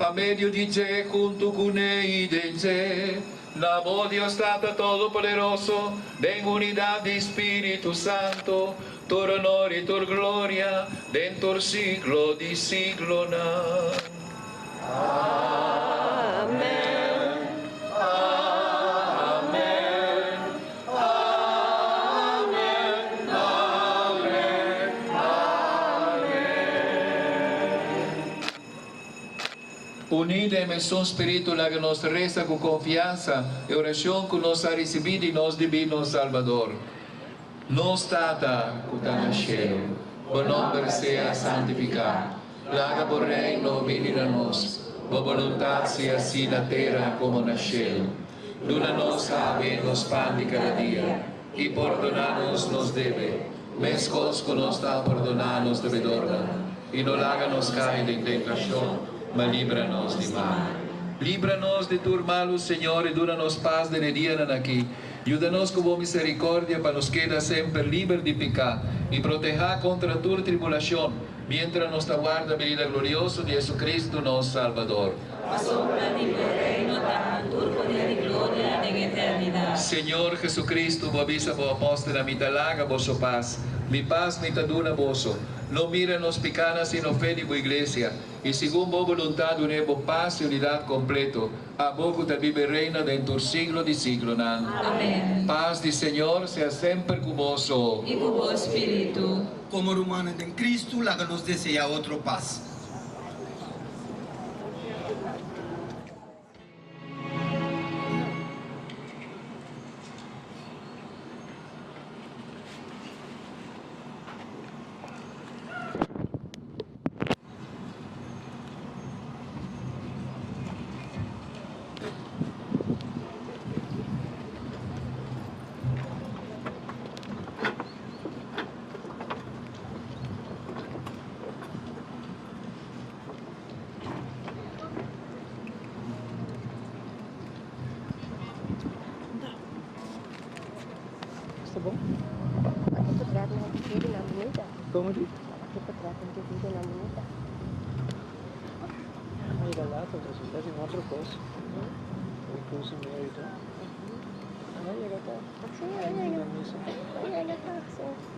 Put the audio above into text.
a medio di te, junto con él de te, la voz Dios Tata Todopoderoso, en unidad de Espíritu Santo, tu honor y tu gloria, dentro del siglo di siglo. Unida en su espíritu, la que nos reza con confianza y oración que nos ha recibido y nos divino Salvador. Nos tata, cutana cielo, buen nombre sea santificado, plaga por reino venir a nos, por voluntad sea así la tierra como en el cielo. Dona-nos a nos pan de cada día, y perdonarnos nos debe, mescos que nos da perdonarnos devedora, y no háganos caer en tentación, mas líbranos de mal. Líbranos de tu malo, Señor, y dura-nos paz de día aqui. Ayúdanos con misericordia para nos quedar siempre libres de pecar y proteger contra toda tribulación, mientras nos aguarda la venida gloriosa de Jesucristo, nuestro Salvador. A sombra de tu reino, tu poder y gloria en eternidad. Señor Jesucristo, vos avisa vos apóstol, mi talaga vos paz. Mi paz me taduna vosso. No mira nos picanas sino fe de tu iglesia. Y según vos voluntad, unemos paz y unidad completo. A vos que vive reina dentro del siglo de siglo. Amén. Paz del Señor sea siempre con vos. Y con vos espíritu. Como hermanos en Cristo, la que nos desea otro paz. Tá bom? Aqui tu trata um filho na minha. Como diz? Aqui tu trata um filho na minha. Aí lá, tá fazendo uma proposta. O curso meu, então. Aí, ela tá. Sim, olha, tá. Sim.